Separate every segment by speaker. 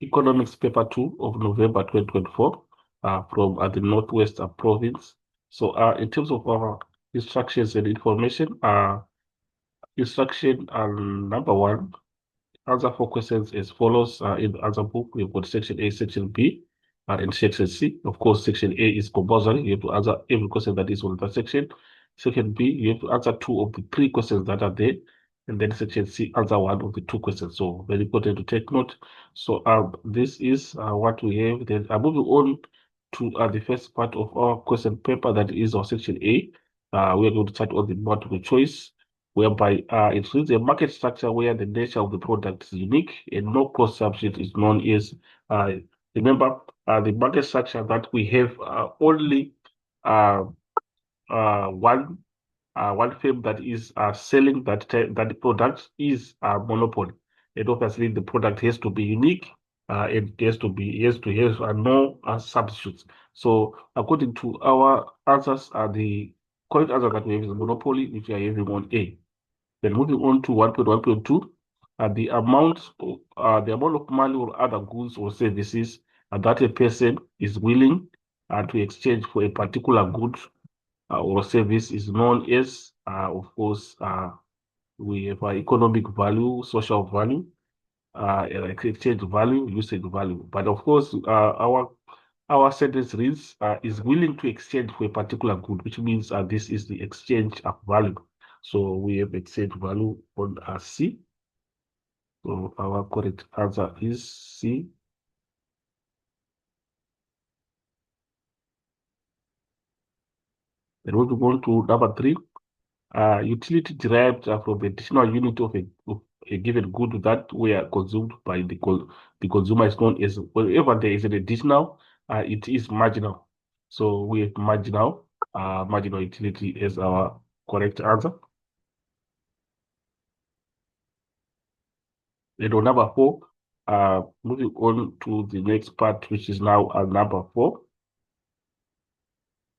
Speaker 1: Economics Paper 2 of November 2024 from the Northwest Province. So in terms of our instructions and information, instruction number 1, answer 4 questions as follows. In the answer book, we've got section A, section B, and section C. Of course, section A is compulsory. You have to answer every question that is on that section. Section B, you have to answer 2 of the 3 questions that are there. And then section C, answer 1 of the 2 questions. So very important to take note. So this is what we have. Then moving on to the first part of our question paper, that is our section A. We are going to start on the multiple choice, whereby it is a market structure where the nature of the product is unique and no cross substitute is known as. Remember, the market structure that we have only uh, one firm that is selling that product is a monopoly, and obviously the product has to be unique. It has to have no substitutes. So according to our answers, the correct answer that we have is monopoly, which we are having on A. Then moving on to 1.1.2, the amount of money or other goods or services that a person is willing to exchange for a particular good or service is known as, of course, we have economic value, social value, exchange value, usage value. But of course, our sentence reads is willing to exchange for a particular good, which means this is the exchange of value. So we have exchange value on C. So our correct answer is C. Then we go on to number 3. Utility derived from the additional unit of a given good that were consumed by the consumer is known as, whenever there is an additional, it is marginal. So we have marginal utility as our correct answer. Then on number 4, moving on to the next part, which is now number 4.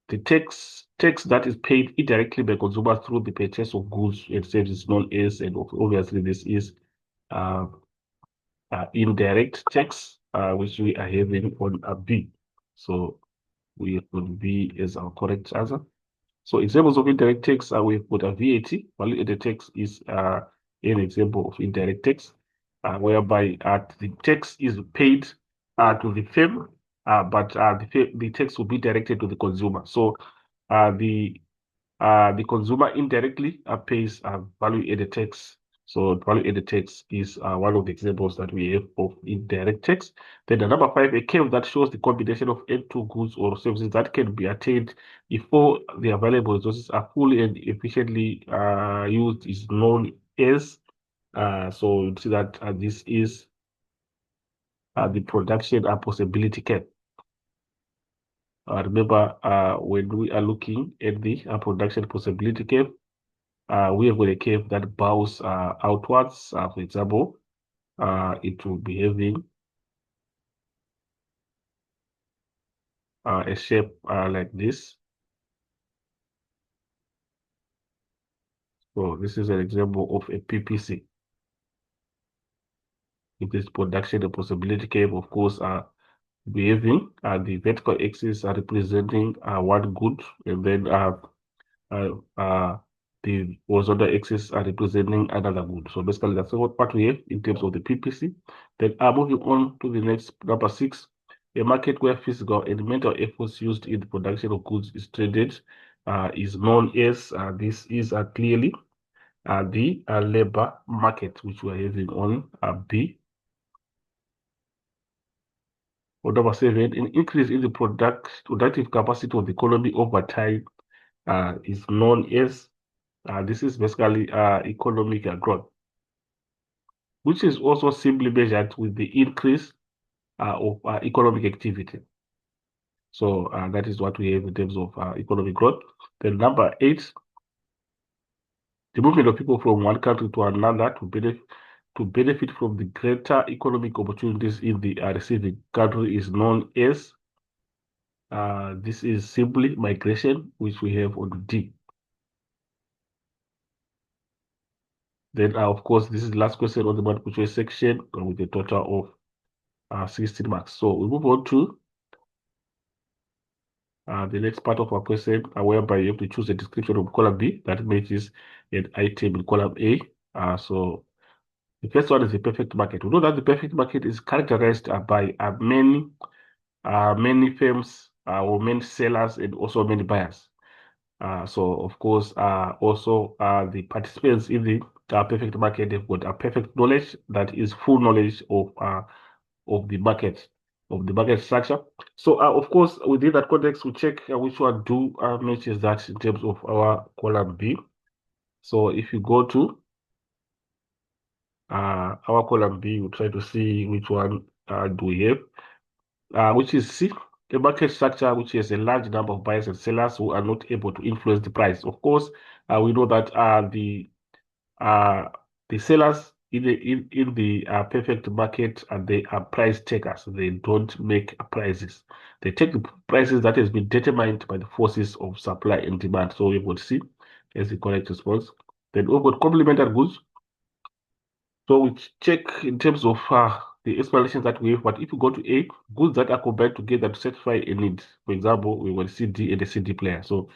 Speaker 1: The tax that is paid indirectly by consumers through the purchase of goods and services known as, and obviously this is indirect tax, which we are having on a B. So we put B as our correct answer. So examples of indirect tax, we put a VAT. Value-added tax is an example of indirect tax, whereby the tax is paid to the firm, but the tax will be directed to the consumer. So the consumer indirectly pays value-added tax. So value-added tax is one of the examples that we have of indirect tax. Then the number 5, a curve that shows the combination of N2 goods or services that can be attained if all the available resources are fully and efficiently used is known as. So you see that this is the production possibility curve. Remember, when we are looking at the production possibility curve, we have got a curve that bows outwards. For example, it will be having a shape like this. So this is an example of a PPC. It is production and possibility curve, of course, behaving. The vertical axis are representing one good, and then the horizontal axis are representing another good. So basically, that's what we have in terms of the PPC. Then moving on to the next, number 6, a market where physical and mental efforts used in the production of goods is traded is known as, this is clearly the labor market, which we are having on B. Or number 7, an increase in the productive capacity of the economy over time is known as, this is basically economic growth, which is also simply measured with the increase of economic activity. So that is what we have in terms of economic growth. Then number 8, the movement of people from one country to another to benefit from the greater economic opportunities in the receiving country is known as, this is simply migration, which we have on D. Then, of course, this is the last question on the multiple choice section with a total of 16 marks. So we move on to the next part of our question, whereby you have to choose a description of column B that matches an item in column A. So the first one is the perfect market. We know that the perfect market is characterized by many firms or many sellers and also many buyers. So of course, also the participants in the perfect market, they've got a perfect knowledge, that is full knowledge of the market, of the market structure. So of course, within that context, we check which one do matches that in terms of our column B. So if you go to our column B, we try to see which one do we have, which is C, a market structure which has a large number of buyers and sellers who are not able to influence the price. Of course, we know that uh, the sellers in the perfect market, and they are price takers. They don't make prices. They take the prices that has been determined by the forces of supply and demand. So we would see as the correct response. Then we've got complementary goods. So we check in terms of the explanations that we have. But if you go to A, goods that are combined together to satisfy a need. For example, we will see D and a CD player. So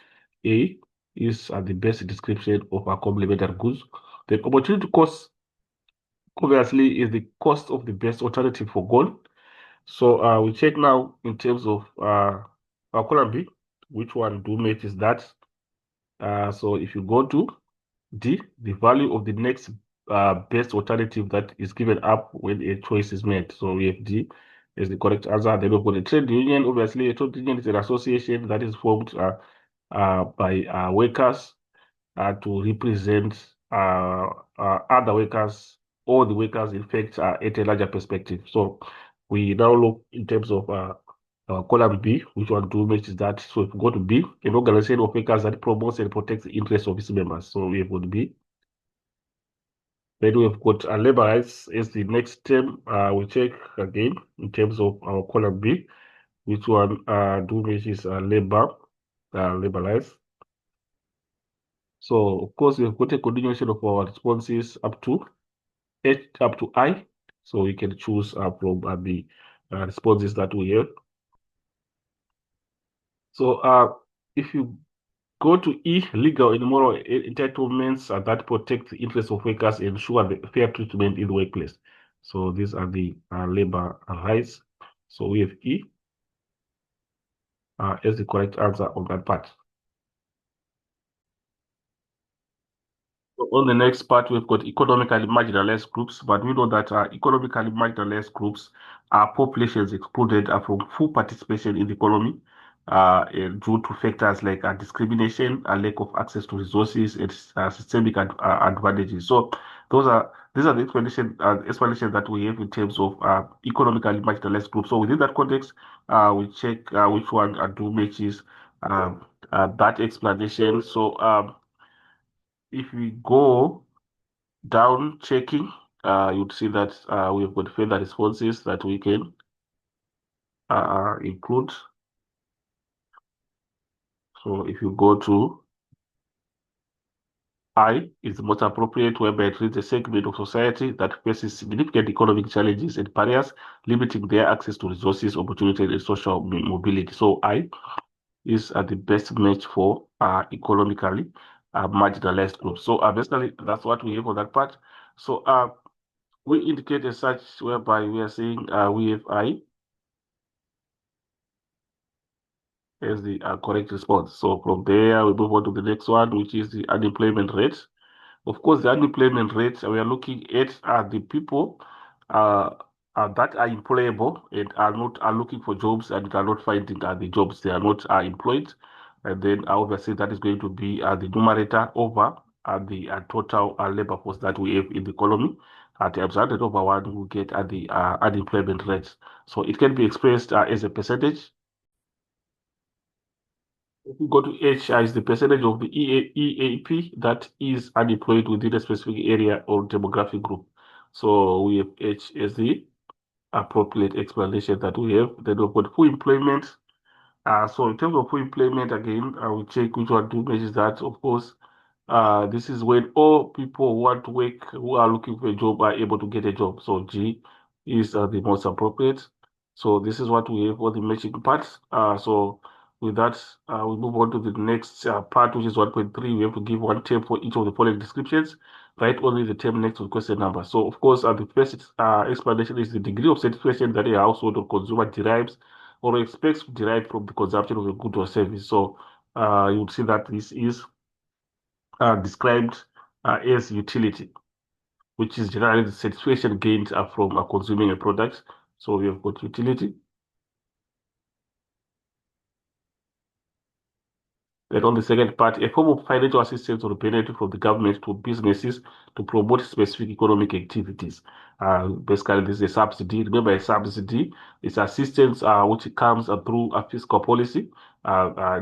Speaker 1: A is the best description of our complementary goods. The opportunity cost obviously is the cost of the best alternative for gold. So we check now in terms of our column B, which one do matches that. So if you go to D, the value of the next best alternative that is given up when a choice is made. So we have D as the correct answer. Then we've got a trade union. Obviously, a trade union is an association that is formed by workers to represent other workers, all the workers, in fact, at a larger perspective. So we now look in terms of column B, which one do matches that. So if we go to B, an organization of workers that promotes and protects the interests of its members. So we have got B. Then we've got labor rights as the next term. We check again in terms of our column B, which one do matches labor rights. So of course we've got a continuation of our responses up to I. So we can choose from the responses that we have. So if you go to E, legal and moral entitlements that protect the interests of workers and ensure the fair treatment in the workplace. So these are the labor rights. So we have E as the correct answer on that part. On the next part, we've got economically marginalized groups, but we know that economically marginalized groups are populations excluded from full participation in the economy due to factors like discrimination, a lack of access to resources, and systemic advantages. So these are the explanations that we have in terms of economically marginalized groups. So within that context, we check which one do matches that explanation. So if we go down checking, you'd see that we've got further responses that we can include. So if you go to I, is the most appropriate, whereby it reads a segment of society that faces significant economic challenges and barriers, limiting their access to resources, opportunity, and social mobility. So I is the best match for economically marginalized groups. So basically, that's what we have on that part. So we indicate as such whereby we are saying we have I as the correct response. So from there, we move on to the next one, which is the unemployment rate. Of course, the unemployment rate, we are looking at the people uh, that are employable and are looking for jobs and are not finding the jobs. They are not employed. And then obviously that is going to be the numerator over the total labor force that we have in the economy. Times 100 over 1, we get the unemployment rate. So it can be expressed as a percentage. If we go to H, is the percentage of the EAP that is unemployed within a specific area or demographic group. So we have H as the appropriate explanation that we have. Then we've got full employment. So in terms of full employment, again, I will check which one to measure that. Of course, this is when all people who want to work, who are looking for a job, are able to get a job. So G is the most appropriate. So this is what we have for the matching part. So with that, we move on to the next part, which is 1.3. We have to give one term for each of the following descriptions. Write only the term next to the question number. So of course, the first explanation is the degree of satisfaction that a household or consumer derives or expects to derive from the consumption of a good or service. So you would see that this is described as utility, which is generally the satisfaction gained from consuming a product. So we have got utility. Then on the second part, a form of financial assistance or benefit from the government to businesses to promote specific economic activities. Basically, this is a subsidy. Remember, a subsidy is assistance which comes through a fiscal policy,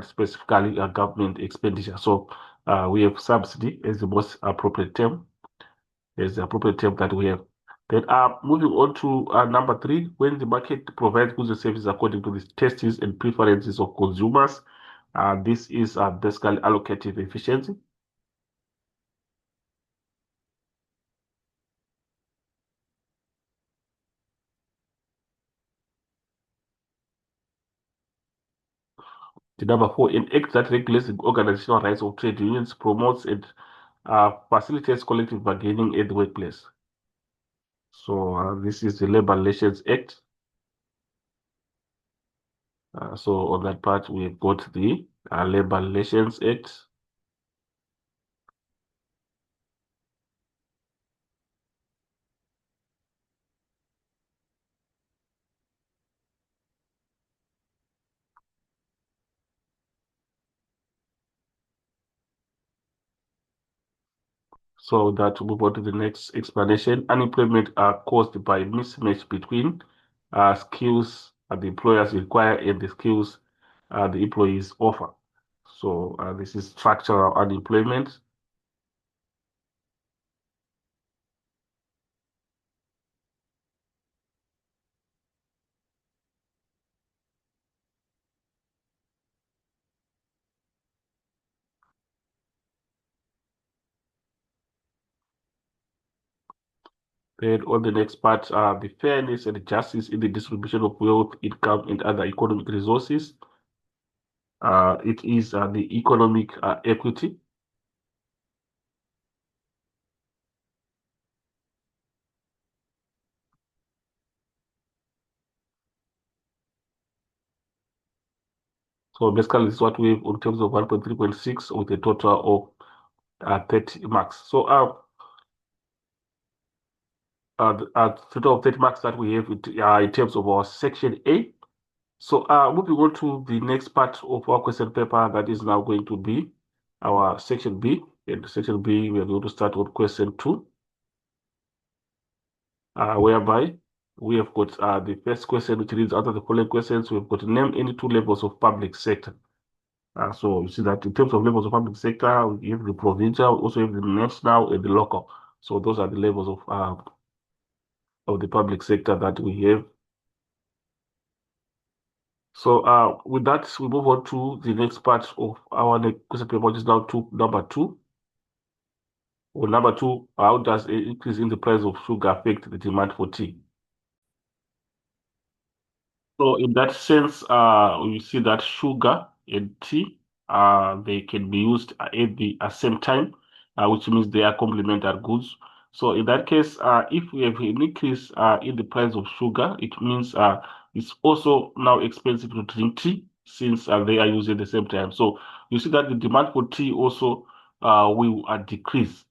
Speaker 1: specifically government expenditure. So we have subsidy as the most appropriate term. Is the appropriate term that we have. Then moving on to number three, when the market provides goods and services according to the tastes and preferences of consumers, this is basically allocative efficiency. The number four, an act that regulates the organizational rights of trade unions, promotes and facilitates collective bargaining at the workplace. So this is the Labor Relations Act. So on that part, we've got the Labor Relations Act. So that we move on to the next explanation. Unemployment are caused by mismatch between skills the employers require and the skills the employees offer. So this is structural unemployment. Then on the next part, the fairness and justice in the distribution of wealth, income, and other economic resources. It is the economic equity. So basically, this is what we have in terms of 1.3.6 with a total of 30 marks. So total of 30 marks that we have in terms of our section A. So moving on to the next part of our question paper, that is now going to be our section B. In section B, we are going to start with question 2, whereby we have got the first question, which reads, out of the following questions, we've got to name any two levels of public sector. So you see that in terms of levels of public sector, we have the provincial, also have the national and the local. So those are the levels of the public sector that we have. So with that, we move on to the next part of our next question paper, which is now number two. Well, number two, how does an increase in the price of sugar affect the demand for tea? So in that sense, we see that sugar and tea, they can be used at the same time, which means they are complementary goods. So in that case, if we have an increase in the price of sugar, it means it's also now expensive to drink tea since they are used at the same time. So you see that the demand for tea also will decrease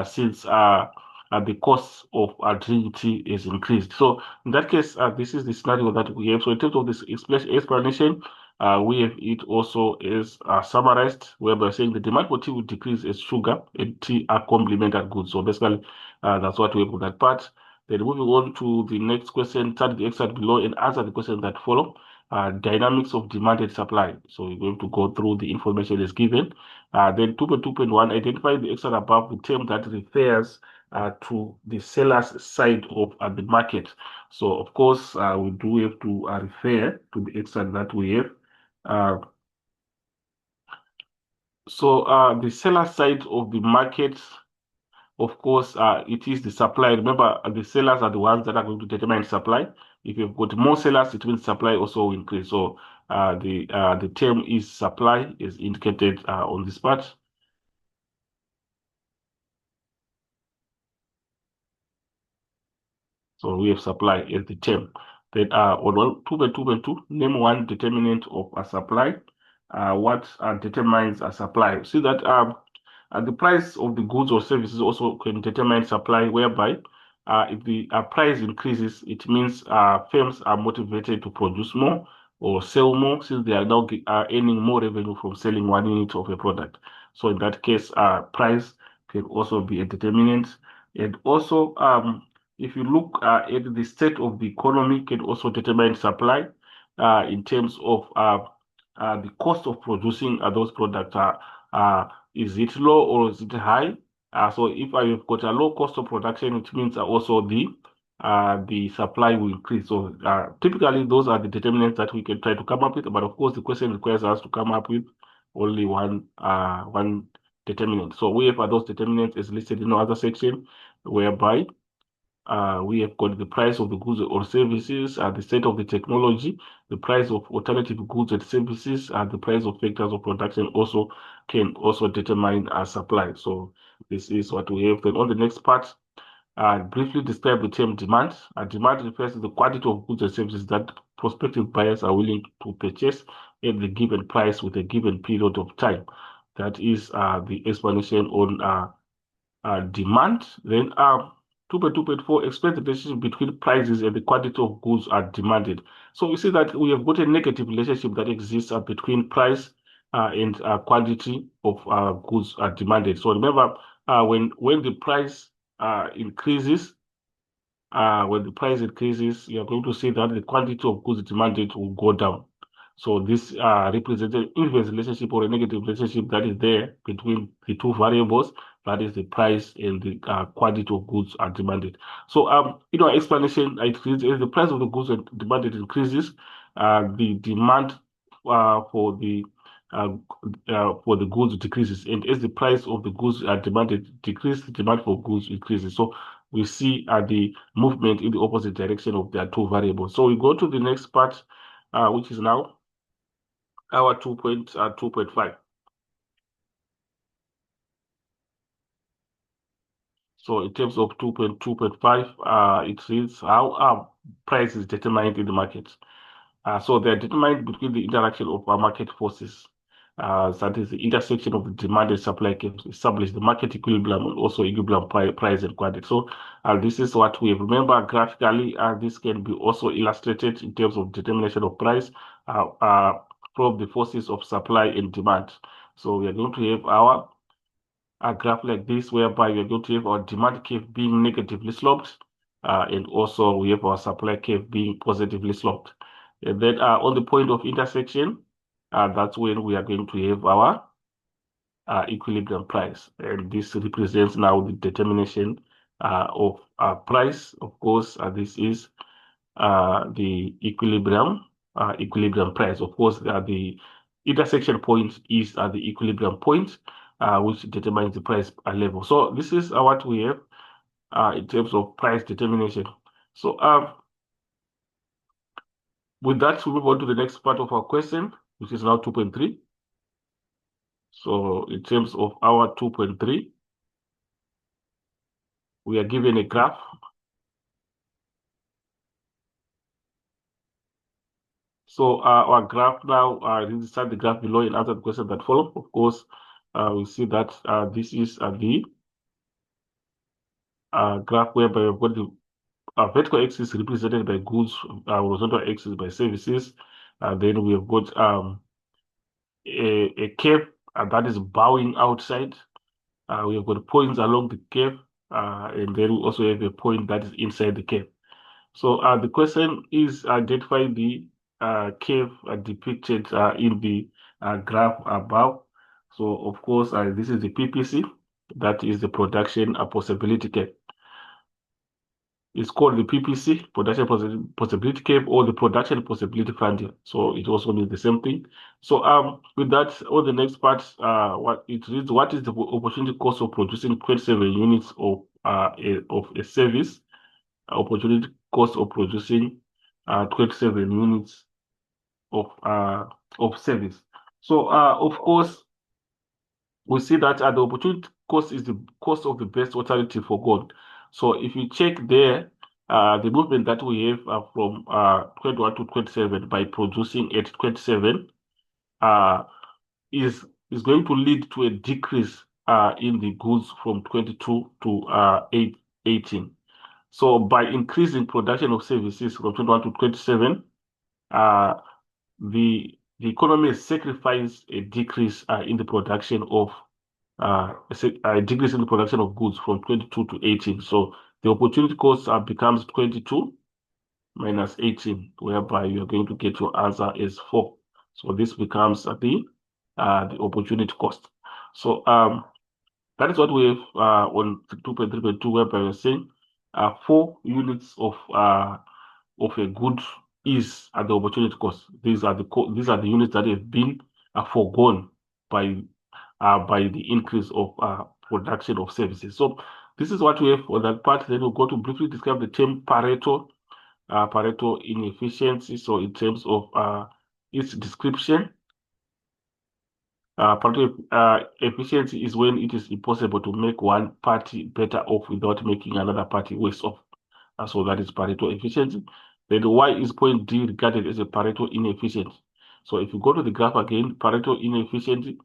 Speaker 1: since the cost of drinking tea is increased. So in that case, this is the scenario that we have. So in terms of this explanation, we have it also is summarized, whereby saying the demand for tea will decrease as sugar and tea are complementary goods. So basically, that's what we have on that part. Then moving on to the next question, start the excerpt below and answer the questions that follow. Dynamics of demand and supply. So we're going to go through the information that's given. Then 2.2.1, identify the excerpt above the term that refers to the seller's side of the market. So, of course, we do have to refer to the excerpt that we have. Uh, so, the seller side of the market of course, it is the supply. Remember, the sellers are the ones that are going to determine supply. If you've got more sellers, it means supply also will increase. So the term is supply is indicated on this part. So we have supply as the term. Then on 2.2.2, name one determinant of a supply. What determines a supply? See that the price of the goods or services also can determine supply, whereby if the price increases, it means firms are motivated to produce more or sell more, since they are now earning more revenue from selling one unit of a product. So in that case, price can also be a determinant. And also, if you look at the state of the economy, can also determine supply in terms of the cost of producing those products. Is it low or is it high? So if I've got a low cost of production, it means also the supply will increase. So typically, those are the determinants that we can try to come up with. But of course, the question requires us to come up with only one determinant. So we have those determinants as listed in another section, whereby we have got the price of the goods or services, the state of the technology, the price of alternative goods and services, and the price of factors of production also can also determine our supply. So this is what we have. Then on the next part, briefly describe the term demand. Demand refers to the quantity of goods and services that prospective buyers are willing to purchase at the given price with a given period of time. That is the explanation on demand. Then 2.2.4 explains the relationship between prices and the quantity of goods are demanded. So we see that we have got a negative relationship that exists between price and quantity of goods are demanded. So remember, when the price increases, you are going to see that the quantity of goods demanded will go down. So this represents an inverse relationship or a negative relationship that is there between the two variables, that is the price and the quantity of goods are demanded. So in our explanation, it reads, as the price of the goods demanded increases, the demand for uh, the goods decreases, and as the price of the goods are demanded decreases, the demand for goods increases. So we see the movement in the opposite direction of their two variables. So we go to the next part, which is now our 2.2.5. So in terms of 2.2.5, it reads how price is determined in the market. So they're determined between the interaction of our market forces. That is the intersection of the demand and supply can establish the market equilibrium and also equilibrium price and quantity. So this is what we have. Remember graphically, this can be also illustrated in terms of determination of price from the forces of supply and demand. So we are going to have our a graph like this, whereby we are going to have our demand curve being negatively sloped, and also we have our supply curve being positively sloped. And then on the point of intersection, that's when we are going to have our equilibrium price. And this represents now the determination of price. Of course, this is the equilibrium price. Of course, the intersection point is the equilibrium point, which determines the price level. So this is what we have in terms of price determination. So with that, we move on to the next part of our question, which is now 2.3. So in terms of our 2.3, we are given a graph. So our graph now, inside the graph below and answer the question that follow. Of course, we see that this is the graph whereby we've got the vertical axis represented by goods, horizontal axis by services. Then we have got a curve that is bowing outside. We have got points along the curve, and then we also have a point that is inside the curve. So the question is identify the curve depicted in the graph above. So of course, this is the PPC, that is the production possibility curve. It's called the PPC, Production Possibility Curve, or the Production Possibility Frontier. So it also means the same thing. So with that, on the next part, what it reads, what is the opportunity cost of producing 27 units of a service? Opportunity cost of producing 27 units of service. So of course, we see that the opportunity cost is the cost of the best alternative for gold. So if you check there, the movement that we have from 21 to 27 by producing at 27 uh, is going to lead to a decrease in the goods from 22 to 18. So by increasing production of services from 21 to 27, uh, the economy has sacrificed a decrease in the production of a decrease in the production of goods from 22 to 18. So the opportunity cost becomes 22 minus 18, whereby you are going to get your answer as 4. So this becomes the opportunity cost. So that is what we have on 2.3.2, whereby we're saying 4 units of a good is at the opportunity cost. These are the units that have been foregone by the increase of production of services. So this is what we have for that part. Then we'll go to briefly describe the term Pareto inefficiency. So in terms of its description, Pareto efficiency is when it is impossible to make one party better off without making another party worse off. So that is Pareto efficiency. Then why is point D regarded as a Pareto inefficiency? So if you go to the graph again, Pareto inefficiency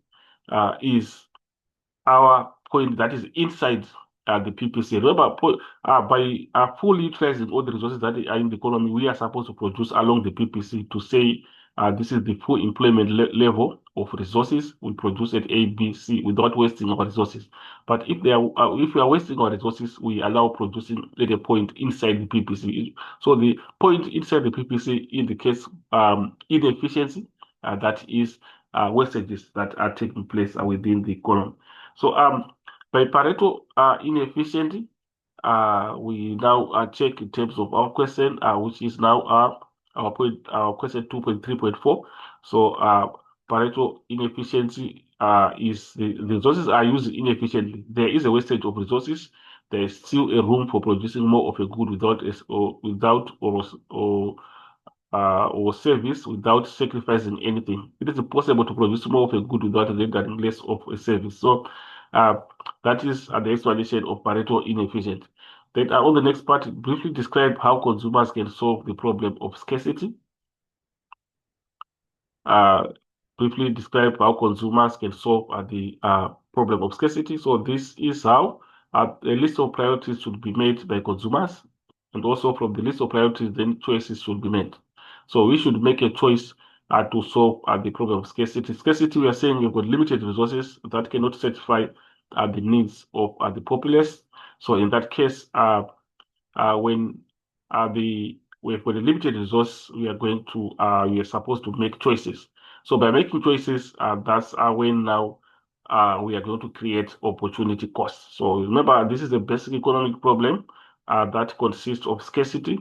Speaker 1: is our point that is inside the PPC. Remember, by fully utilizing all the resources that are in the economy, we are supposed to produce along the PPC to say this is the full employment level of resources we produce at A, B, C without wasting our resources. But if we are wasting our resources, we allow producing at a point inside the PPC. So the point inside the PPC indicates inefficiency that is wastages that are taking place within the economy. So by Pareto inefficiency, we now check in terms of our question, which is now our question 2.3.4. So Pareto inefficiency is the resources are used inefficiently. There is a wastage of resources. There is still a room for producing more of a good or service without sacrificing anything. It is possible to produce more of a good without rendering less of a service. So uh, that is the explanation of Pareto inefficient. Then on the next part, briefly describe how consumers can solve the problem of scarcity. Uh, Briefly describe how consumers can solve the problem of scarcity. So this is how a list of priorities should be made by consumers, and also from the list of priorities, then choices should be made. So we should make a choice to solve the problem of scarcity. Scarcity, we are saying we've got limited resources that cannot satisfy the needs of the populace. So in that case, when we've got a limited resource, we are supposed to make choices. So by making choices, that's when now we are going to create opportunity costs. So remember, this is a basic economic problem that consists of scarcity,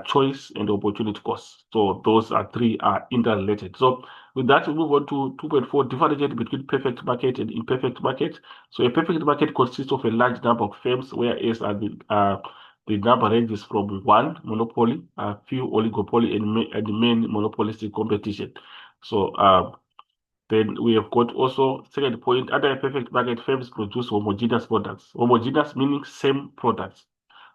Speaker 1: choice, and opportunity costs. So those are three are interrelated. So with that, we move on to 2.4, differentiate between perfect market and imperfect market. So a perfect market consists of a large number of firms, whereas the number ranges from one monopoly, a few oligopoly, and the main monopolistic competition. So then we have got also second point, under a perfect market, firms produce homogeneous products. Homogeneous meaning same products.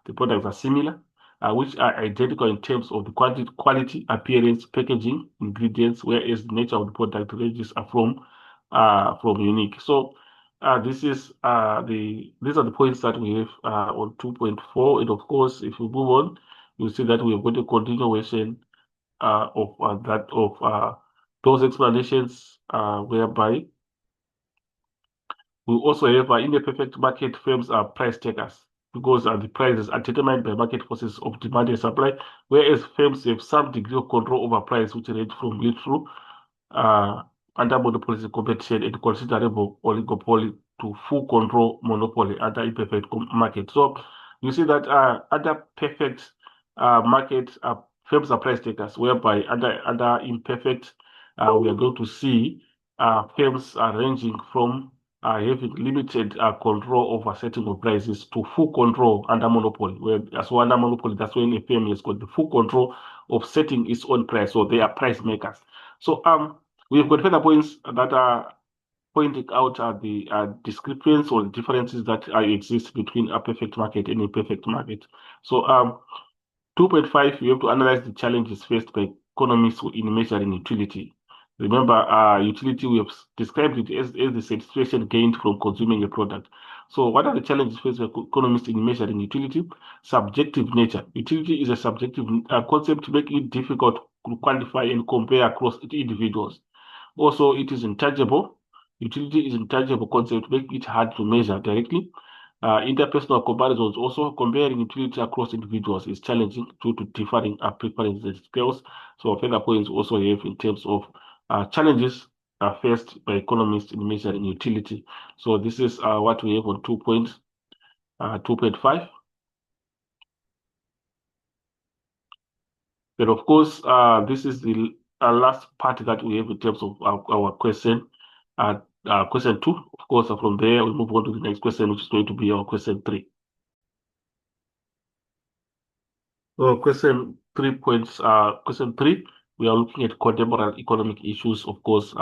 Speaker 1: The products are similar, which are identical in terms of the quality, appearance, packaging, ingredients, whereas the nature of the product ranges are from unique. So these are the points that we have on 2.4. And of course, if we move on, you'll see that we have got a continuation of those explanations, whereby we also have in the perfect market, firms are price takers because the prices are determined by market forces of demand and supply, whereas firms have some degree of control over price, which range from little uh, under monopolistic competition and considerable oligopoly to full control monopoly under imperfect market. So You see that under perfect market firms are price takers, whereby under imperfect we are going to see firms are ranging from having limited control over setting of prices to full control under monopoly. So under monopoly, that's when a firm has got the full control of setting its own price. So they are price makers. So we've got further points that are pointing out the discrepancies or differences that exist between a perfect market and a perfect market. So 2.5, you have to analyze the challenges faced by economists in measuring utility. Remember, utility, we have described it as the satisfaction gained from consuming a product. So what are the challenges faced by economists in measuring utility? Subjective nature. Utility is a subjective concept, making it difficult to quantify and compare across individuals. Also, it is intangible. Utility is intangible concept, making it hard to measure directly. Interpersonal comparisons, also comparing utility across individuals is challenging due to differing preferences and skills. So further points also have in terms of challenges faced by economists in measuring utility. So this is what we have on 2.5. But of course, this is the last part that we have in terms of our question. Question 2, of course, from there we move on to the next question, which is going to be our question 3. So question 3, we are looking at contemporary economic issues, of course,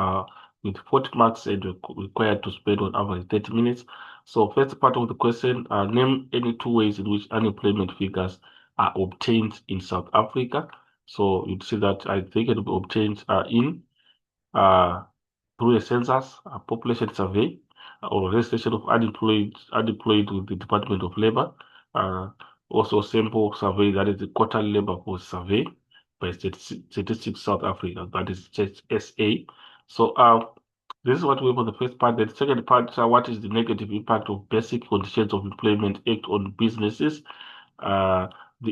Speaker 1: with 40 marks and required to spend on average 30 minutes. So first part of the question, name any 2 ways in which unemployment figures are obtained in South Africa. So you'd see that I think it will be obtained in through a census, a population survey, or registration of unemployed with the Department of Labor. Also, sample survey, that is the quarterly labor force survey by Statistics South Africa, that is just SA. So this is what we have on the first part. The second part, what is the negative impact of Basic Conditions of Employment Act on businesses? The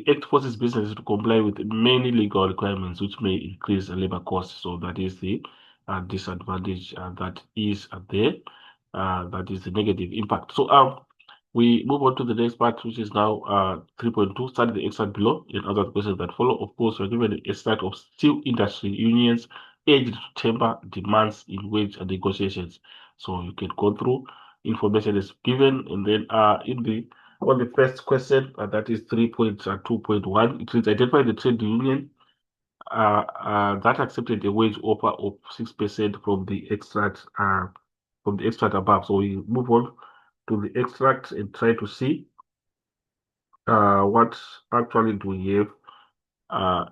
Speaker 1: Act forces businesses to comply with many legal requirements, which may increase labor costs. So that is the disadvantage that is there. That is the negative impact. So we move on to the next part, which is now 3.2. Study the extract below and other questions that follow. Of course, we're given the extract of steel industry unions urged to temper demands in wage negotiations. So you can go through. Information is given, and then on the first question, that is 3.2.1, it reads identify the trade union that accepted a wage offer of 6% from the extract above. So we move on to the extract and try to see what actually do we have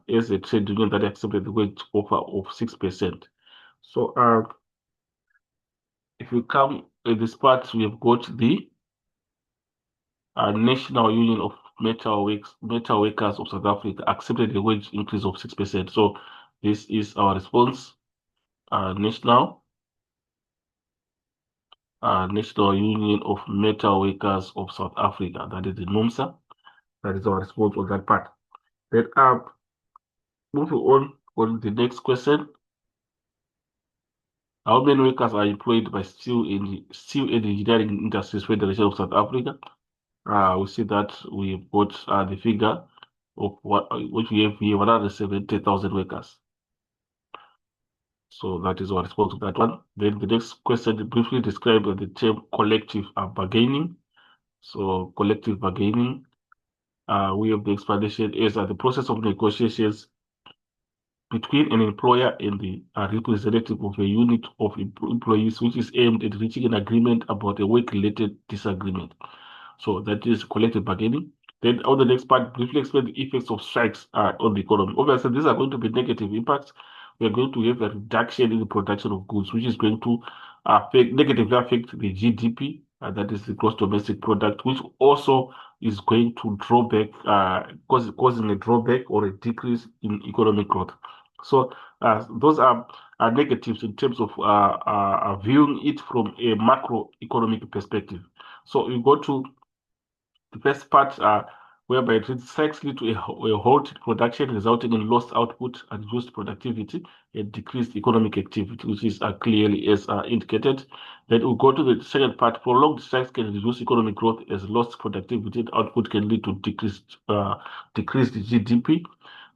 Speaker 1: as a trade union that accepted the wage offer of 6%. So if we come in this part, we have got the National Union of Metal Workers of South Africa accepted a wage increase of 6%. So this is our response. National Union of Metal Workers of South Africa, that is the NUMSA. That is our response on that part. Then moving on the next question. How many workers are employed by Steel and Engineering Industries Federation of South Africa? We see that we got the figure of which we have here, 170,000 workers. So that is our response to that one. Then the next question briefly describe the term collective bargaining. So collective bargaining, we have the explanation is the process of negotiations between an employer and the representative of a unit of employees, which is aimed at reaching an agreement about a work-related disagreement. So that is collective bargaining. Then on the next part, briefly explain the effects of strikes on the economy. Obviously, these are going to be negative impacts. We are going to have a reduction in the production of goods, which is going to negatively affect the GDP, that is the gross domestic product, which also is going to draw back, causing a drawback or a decrease in economic growth. So those are negatives in terms of viewing it from a macroeconomic perspective. So you go to the first part, whereby it sex lead to a halt in production, resulting in lost output and reduced productivity and decreased economic activity, which is clearly as indicated. Then we'll go to the second part. Prolonged strikes can reduce economic growth as lost productivity and output can lead to decreased GDP.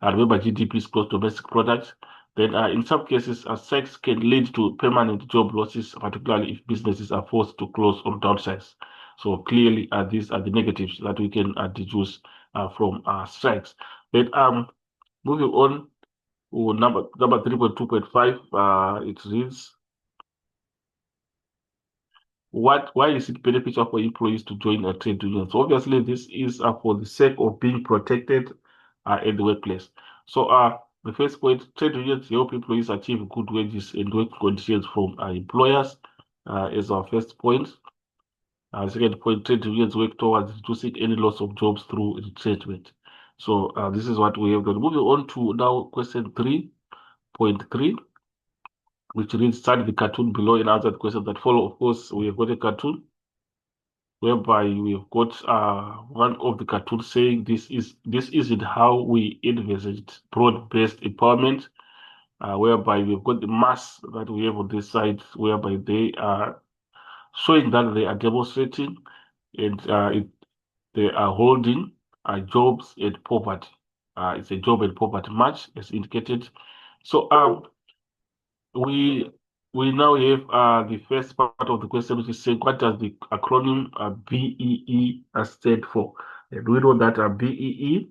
Speaker 1: Remember, GDP is gross domestic product. Then, in some cases, strikes can lead to permanent job losses, particularly if businesses are forced to close or downsize. So clearly, these are the negatives that we can deduce from strikes. Then, moving on to number 3.2.5, it reads, why is it beneficial for employees to join a trade union? So obviously, this is for the sake of being protected in the workplace. So the first point, trade unions help employees achieve good wages and work conditions from employers is our first point. Second point, trade unions work towards reducing any loss of jobs through retrenchment. So this is what we have done. Moving on to now question 3.3, which reads, study the cartoon below and answer the questions that follow. Of course, we have got a cartoon whereby we've got one of the cartoons saying this isn't how we envisaged broad-based empowerment, whereby we've got the mass that we have on this side, whereby they are showing that they are demonstrating and they are holding jobs and poverty. It's a job and poverty match, as indicated. So we now have the first part of the question, which is saying, what does the acronym BEE stand for? And we know that BEE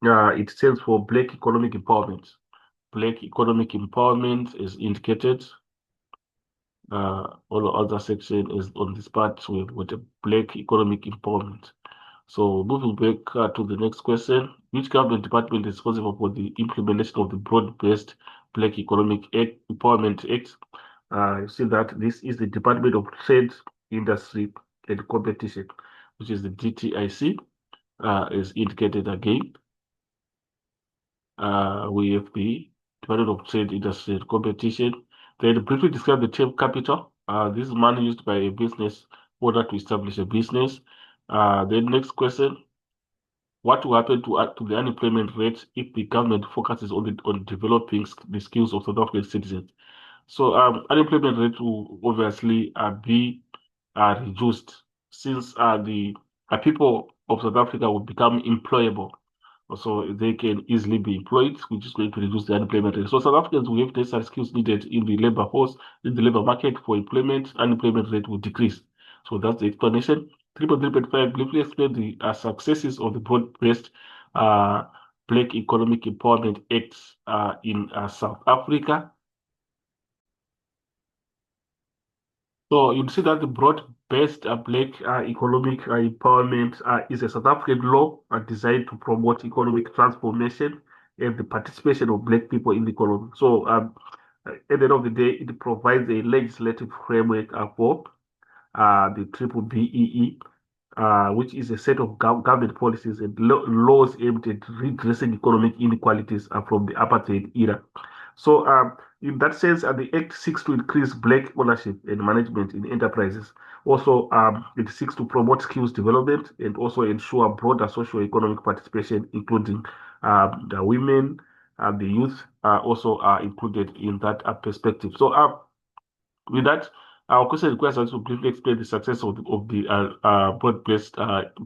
Speaker 1: it stands for Black Economic Empowerment. Black Economic Empowerment is indicated. All the other section is on this part with a Black Economic Empowerment. So moving back to the next question, which government department is responsible for the implementation of the broad-based Black Economic Empowerment Act? You see that this is the Department of Trade, Industry and Competition, which is the DTIC, is indicated again. We have the Department of Trade, Industry and Competition. Then briefly describe the term capital. This is money used by a business in order to establish a business. The next question, what will happen to the unemployment rate if the government focuses on developing the skills of South African citizens? So unemployment rate will obviously be reduced since the people of South Africa will become employable. So they can easily be employed, which is going to reduce the unemployment rate. So South Africans will have necessary skills needed in the labor force, in the labor market for employment, unemployment rate will decrease. So that's the explanation. 3.3.5 briefly explain the successes of the broad-based Black Economic Empowerment Act in South Africa. So you'll see that the broad-based Black Economic Empowerment is a South African law designed to promote economic transformation and the participation of Black people in the economy. So at the end of the day, it provides a legislative framework for the triple BEE, which is a set of government policies and laws aimed at redressing economic inequalities from the apartheid era. So, in that sense, the Act seeks to increase Black ownership and management in enterprises. Also, it seeks to promote skills development and also ensure broader socio-economic participation, including the women, the youth, also are included in that perspective. So, with that, our question requires us to briefly explain the success of the broad-based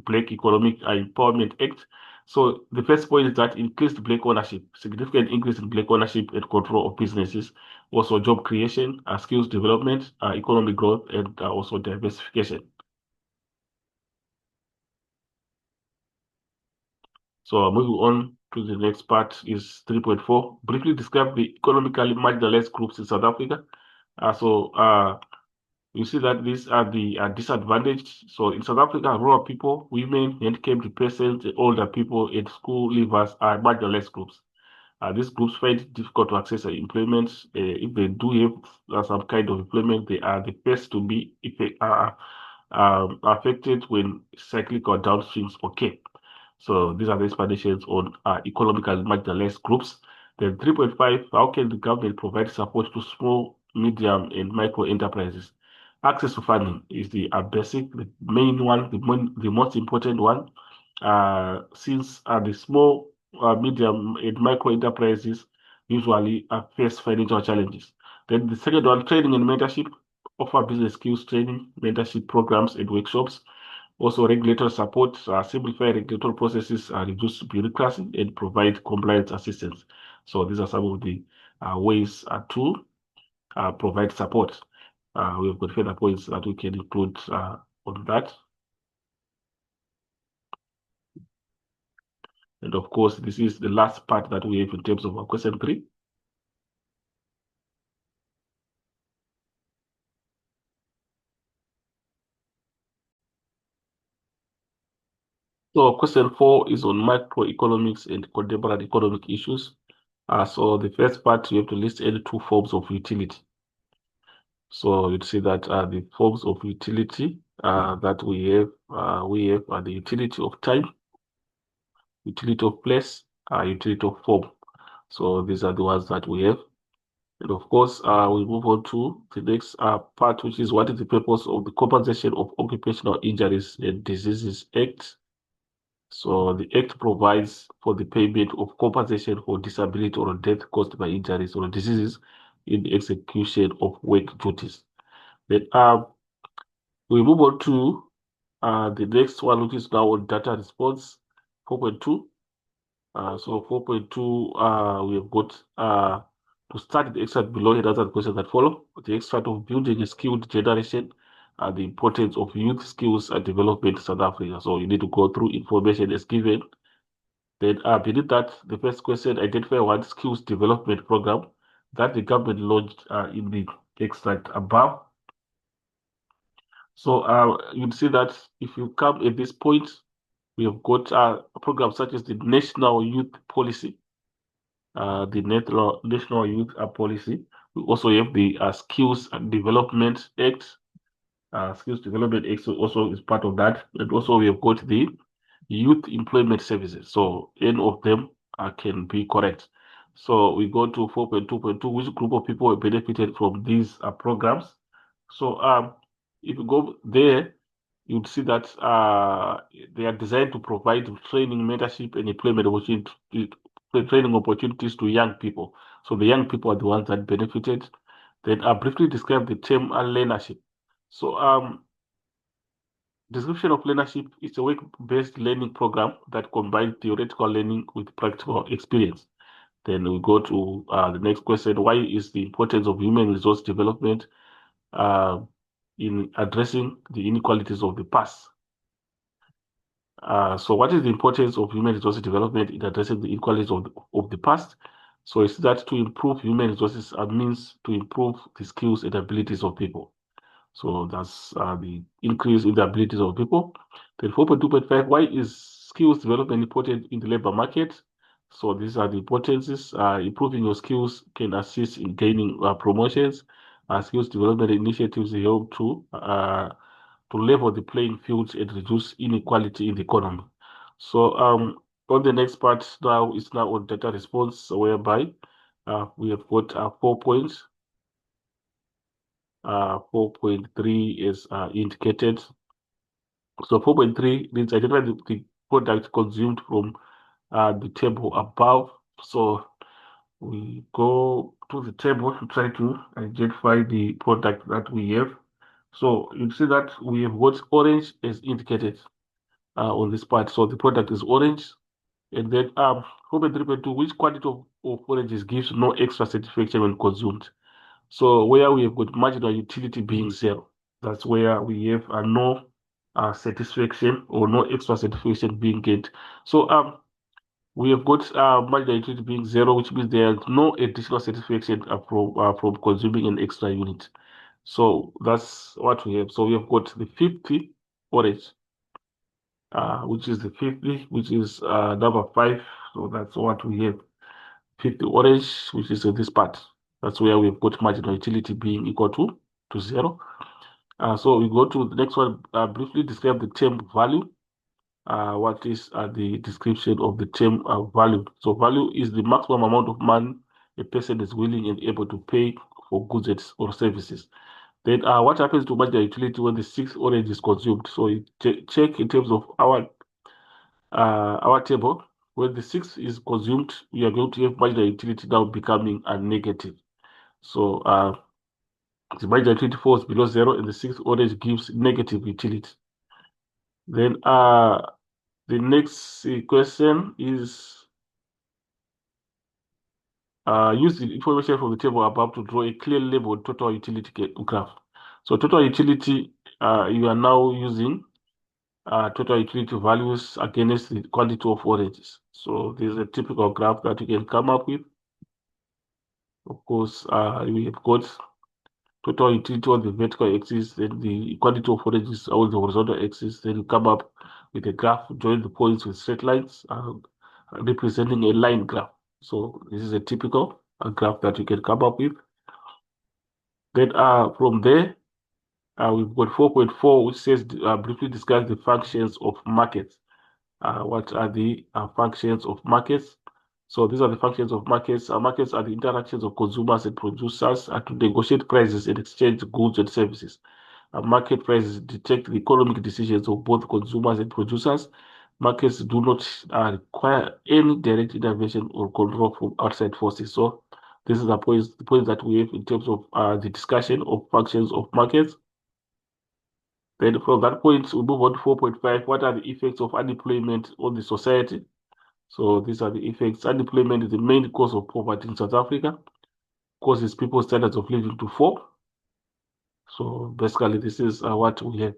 Speaker 1: Black Economic Empowerment Act. So the first point is that increased Black ownership, significant increase in Black ownership and control of businesses, also job creation, skills development, economic growth, and also diversification. So moving on to the next part is 3.4. Briefly describe the economically marginalized groups in South Africa. You see that these are the disadvantaged. So in South Africa, rural people, women, handicapped persons, older people, and school leavers are marginalized groups. These groups find it difficult to access employment. If they do have some kind of employment, they are the first to be affected when cyclical downswings occur. So these are the explanations on economically marginalized groups. Then 3.5, how can the government provide support to small, medium, and micro enterprises? Access to funding is the basic, the main one, the most important one. since the small, medium, and micro enterprises usually face financial challenges. Then the second one, training and mentorship, offer business skills training, mentorship programs, and workshops. Also, regulatory support, simplify regulatory processes, reduce bureaucracy, and provide compliance assistance. So these are some of the ways to provide support. We have got further points that we can include on that. And of course, this is the last part that we have in terms of our question 3. So question 4 is on microeconomics and contemporary economic issues. So the first part, you have to list any two forms of utility. So you'd see that the forms of utility that we have the utility of time, utility of place, utility of form. So these are the ones that we have. And of course, we move on to the next part, which is what is the purpose of the Compensation of Occupational Injuries and Diseases Act. So the Act provides for the payment of compensation for disability or death caused by injuries or diseases in the execution of work duties. Then we move on to the next one, which is now on data response 4.2. So 4.2, we have got to start the extract below. It answer the questions that follow. The extract of building a skilled generation and the importance of youth skills and development in South Africa. So you need to go through information as given. Then beneath that, the first question, identify one skills development program that the government launched in the extract above. So you'd see that if you come at this point, we have got programs such as the National Youth Policy, the National Youth Policy. We also have the Skills and Development Act. Skills Development Act also is part of that. And also we have got the Youth Employment Services. So any of them can be correct. So we go to 4.2.2, which group of people have benefited from these programs. So if you go there, you'd see that they are designed to provide training, mentorship, and employment training opportunities to young people. So the young people are the ones that benefited. Then I briefly describe the term learnership. So description of learnership is a work-based learning program that combines theoretical learning with practical experience. Then we go to the next question. Why is the importance of human resource development uh, in addressing the inequalities of the past? So what is the importance of human resources development in addressing the inequalities of the past? So it's that to improve human resources means to improve the skills and abilities of people. So that's the increase in the abilities of people. Then 4.2.5, why is skills development important in the labor market? So these are the importances. Improving your skills can assist in gaining promotions. Skills development initiatives help to level the playing fields and reduce inequality in the economy. So on the next part now is now on data response, whereby we have got 4 points. 4.3 is indicated. So 4.3 means identify the product consumed from the table above. So we go to the table to try to identify the product that we have. So you see that we have got orange as indicated on this part. So the product is orange. And then 4.3.2, which quantity of oranges gives no extra satisfaction when consumed? So where we have got marginal utility being 0, that's where we have no satisfaction or no extra satisfaction being gained. So we have got marginal utility being 0, which means there's no additional satisfaction from consuming an extra unit. So that's what we have. So we have got the 50 orange, which is the 50, which is number 5. So that's what we have. 50 orange, which is this part. That's where we've got marginal utility being equal to 0. So we go to the next one, briefly describe the term value. What is the description of the term value? So value is the maximum amount of money a person is willing and able to pay for goods or services. Then what happens to marginal utility when the 6 orange is consumed? So you check in terms of our our table, when the 6 is consumed, we are going to have marginal utility now becoming a negative. So the marginal utility falls below 0, and the 6th orange gives negative utility. Then the next question is use the information from the table above to draw a clear labeled total utility graph. So total utility, you are now using total utility values against the quantity of oranges. So this is a typical graph that you can come up with. Of course, we have got total utility on the vertical axis, then the quantity of oranges on the horizontal axis. Then you come up with a graph, join the points with straight lines, representing a line graph. So this is a typical graph that you can come up with. Then from there, we've got 4.4, which says briefly discuss the functions of markets. What are the functions of markets? So these are the functions of markets. Markets are the interactions of consumers and producers to negotiate prices and exchange goods and services. Market prices detect the economic decisions of both consumers and producers. Markets do not require any direct intervention or control from outside forces. So this is the point that we have in terms of the discussion of functions of markets. Then from that point, we move on to 4.5. What are the effects of unemployment on the society? So these are the effects. Unemployment is the main cause of poverty in South Africa, causes people's standards of living to fall. So basically, this is what we have.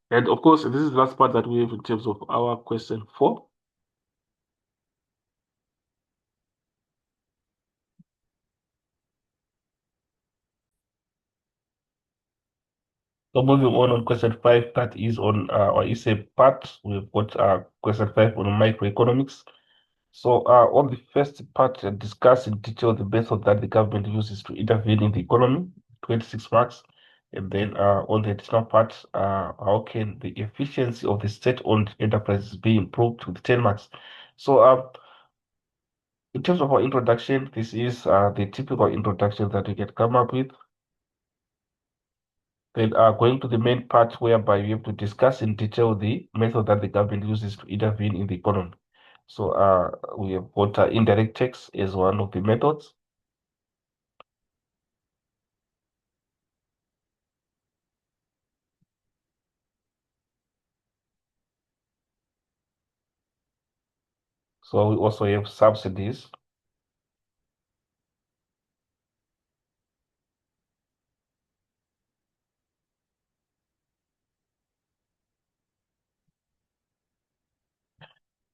Speaker 1: And of course, this is the last part that we have in terms of our question 4. So moving on question 5, that is on, or is a part, we've got question 5 on microeconomics. So on the first part, discuss in detail the method that the government uses to intervene in the economy, 26 marks. And then on the additional part, how can the efficiency of the state-owned enterprises be improved with 10 marks? So in terms of our introduction, this is the typical introduction that we can come up with. Then going to the main part whereby we have to discuss in detail the method that the government uses to intervene in the economy. So we have got indirect tax as one of the methods. So we also have subsidies.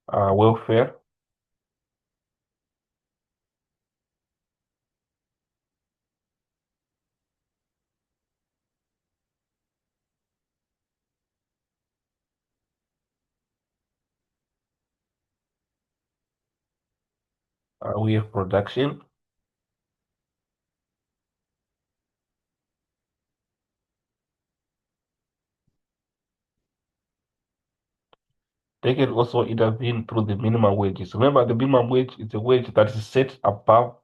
Speaker 1: Welfare. We have production. They can also intervene through the minimum wages. Remember, the minimum wage is a wage that is set above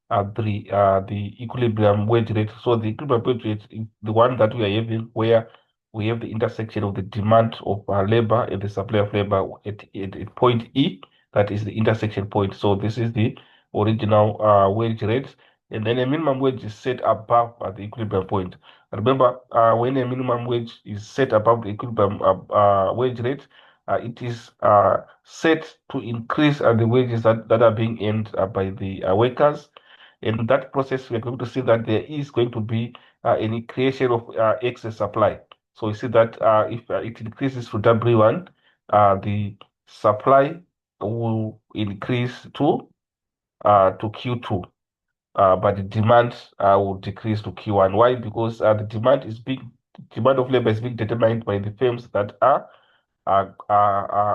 Speaker 1: the equilibrium wage rate. So the equilibrium wage rate is the one that we are having, where we have the intersection of the demand of labor and the supply of labor at point E. That is the intersection point. So this is the original wage rate. And then a minimum wage is set above the equilibrium point. Remember, when a minimum wage is set above the equilibrium wage rate, it is set to increase the wages that are being earned by the workers. In that process, we're going to see that there is going to be any creation of excess supply. So you see that if it increases to W1, the supply will increase to Q2. But the demand will decrease to Q1. Why? Because the demand of labor is being determined by the firms that are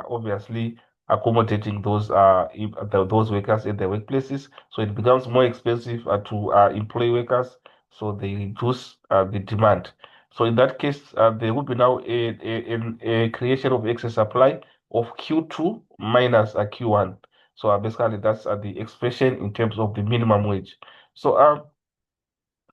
Speaker 1: obviously accommodating those workers in their workplaces. So it becomes more expensive to employ workers, so they reduce the demand. So in that case, there will be now a creation of excess supply of Q2 minus Q1. So basically, that's the expression in terms of the minimum wage. So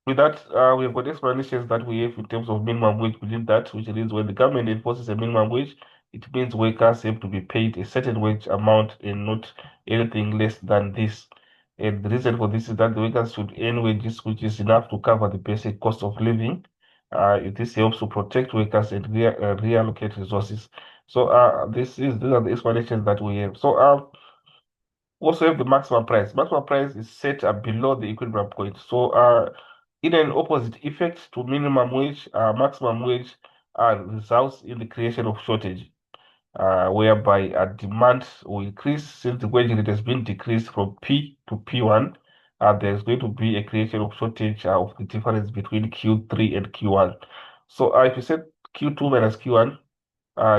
Speaker 1: with that, we have got explanations that we have in terms of minimum wage within that, which is when the government enforces a minimum wage, it means workers have to be paid a certain wage amount and not anything less than this. And the reason for this is that the workers should earn wages which is enough to cover the basic cost of living. This helps to protect workers and reallocate resources. So these are the explanations that we have. So also have the maximum price. Maximum price is set below the equilibrium point. So in an opposite effect to minimum wage, maximum wage results in the creation of shortage, whereby demand will increase since the wage rate has been decreased from P to P1. There's going to be a creation of shortage of the difference between Q3 and Q1. So if you set Q2 minus Q1,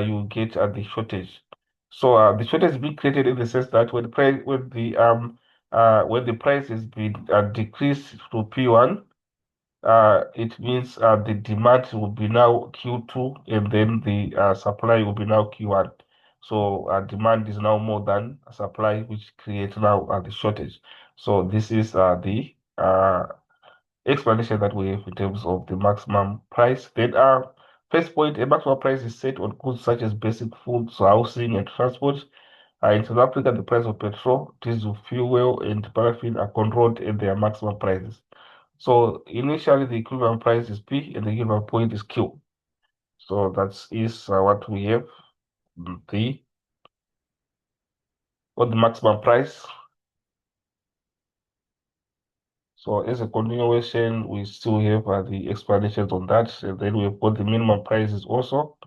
Speaker 1: you get the shortage. So the shortage is being created in the sense that when the price has been decreased to P1, it means the demand will be now Q2 and then the supply will be now Q1. So demand is now more than supply, which creates now the shortage. So this is the explanation that we have in terms of the maximum price. Then first point, a maximum price is set on goods such as basic foods, housing, and transport. In South Africa, the price of petrol, diesel, fuel, and paraffin are controlled at their maximum prices. So initially, the equivalent price is P and the equivalent point is Q. So that is what we have. The what the maximum price. So as a continuation, we still have the explanations on that, and then we've got the minimum prices also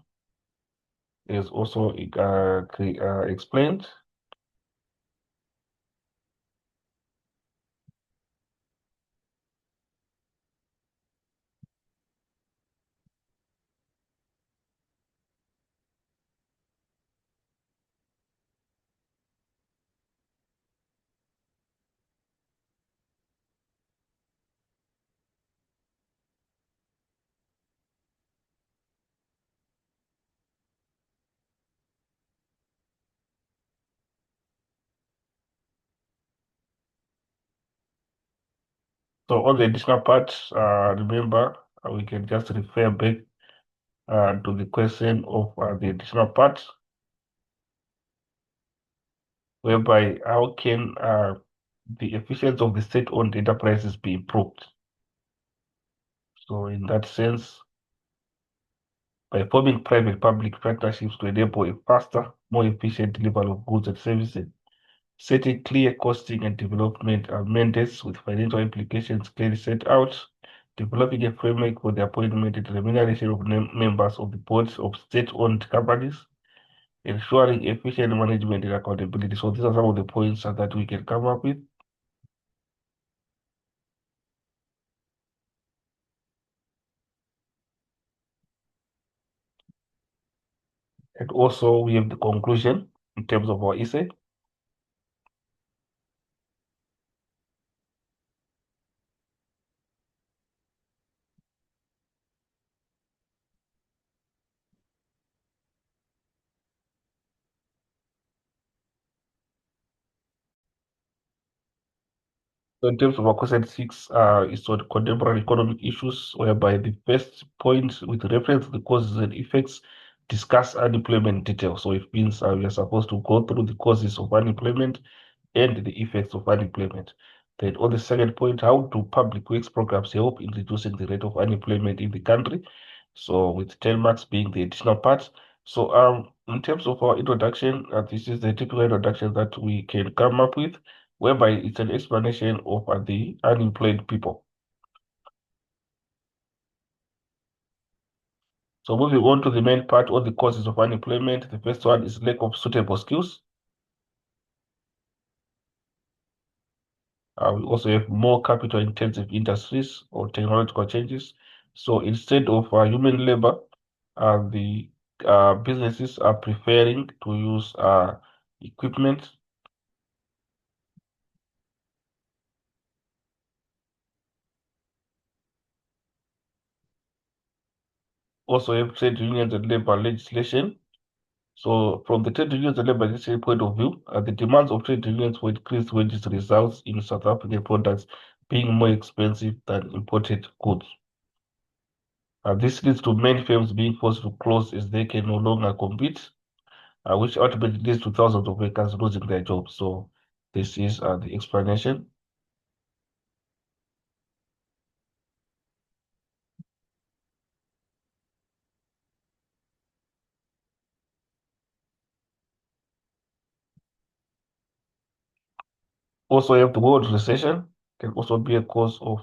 Speaker 1: is also explained. So on the additional part, remember, we can just refer back to the question of the additional part, whereby how can the efficiency of the state-owned enterprises be improved? So in that sense, by forming private-public partnerships to enable a faster, more efficient delivery of goods and services, setting clear costing and development mandates with financial implications clearly set out, developing a framework for the appointment and remuneration of members of the boards of state-owned companies, ensuring efficient management and accountability. So these are some of the points that we can come up with. And also we have the conclusion in terms of our essay. So in terms of our question 6, is on contemporary economic issues, whereby the first point with reference to the causes and effects discuss unemployment detail. So it means we are supposed to go through the causes of unemployment and the effects of unemployment. Then on the second point, how do public works programs help in reducing the rate of unemployment in the country? So with 10 marks being the additional part. So in terms of our introduction, this is the typical introduction that we can come up with, whereby it's an explanation of the unemployed people. So moving on to the main part, all the causes of unemployment. The first one is lack of suitable skills. We also have more capital-intensive industries or technological changes. So instead of human labor, the businesses are preferring to use equipment. Also have trade unions and labor legislation. So from the trade unions and labor legislation point of view, the demands of trade unions for increased wages results in South African products being more expensive than imported goods. This leads to many firms being forced to close as they can no longer compete. which ultimately leads to thousands of workers losing their jobs. So this is the explanation. Also, you have the world recession can also be a cause of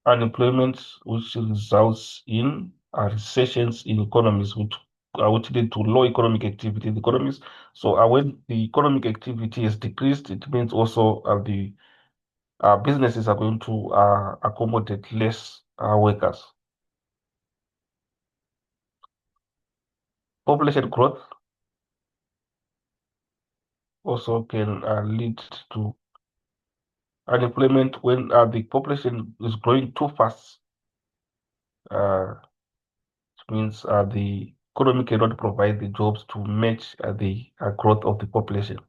Speaker 1: unemployment, which results in recessions in economies, which lead to low economic activity in the economies. So when the economic activity is decreased, it means also the businesses are going to accommodate less workers. Population growth also can lead to unemployment when the population is growing too fast. It means the economy cannot provide the jobs to match the growth of the population.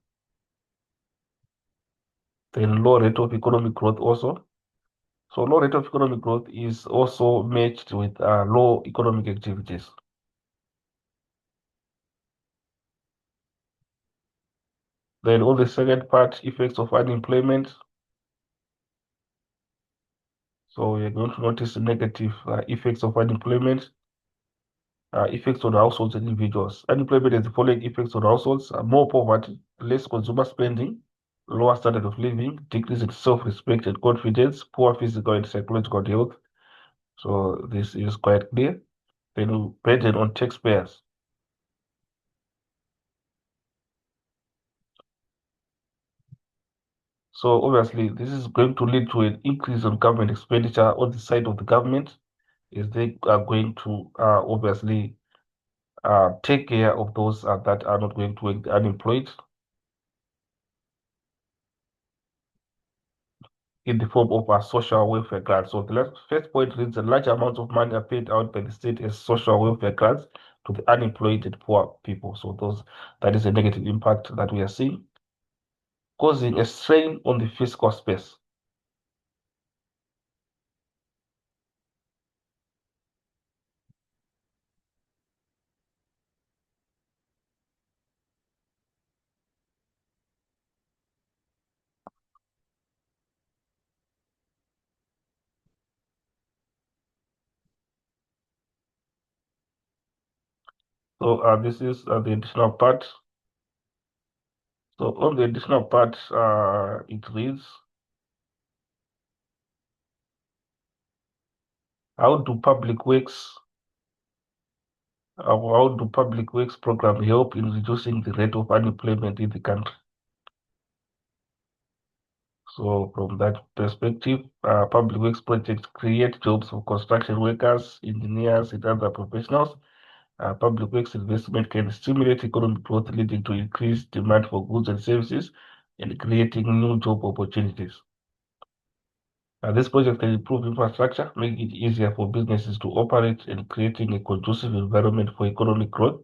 Speaker 1: Then low rate of economic growth also. So low rate of economic growth is also matched with low economic activities. Then on the second part, effects of unemployment. So you're going to notice the negative effects of unemployment, effects on households and individuals. Unemployment has the following effects on households: more poverty, less consumer spending, lower standard of living, decrease in self-respect and confidence, poor physical and psychological health. So this is quite clear. Then burden on taxpayers. So obviously, this is going to lead to an increase on government expenditure on the side of the government, as they are going to obviously take care of those that are not going to work, unemployed, in the form of a social welfare grants. So the first point reads: a large amount of money are paid out by the state as social welfare grants to the unemployed and poor people. So that is a negative impact that we are seeing, causing a strain on the fiscal space. So this is the additional part. So on the additional part, it reads: how do public works how do public works program help in reducing the rate of unemployment in the country? So from that perspective, public works projects create jobs for construction workers, engineers, and other professionals. Public works investment can stimulate economic growth, leading to increased demand for goods and services and creating new job opportunities. This project can improve infrastructure, make it easier for businesses to operate, and creating a conducive environment for economic growth.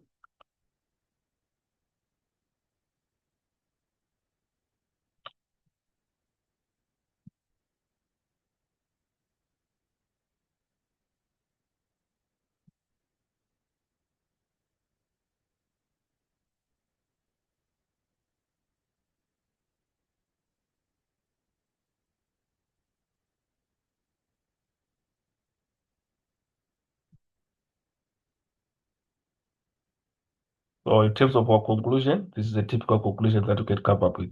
Speaker 1: So in terms of our conclusion, this is a typical conclusion that we can come up with.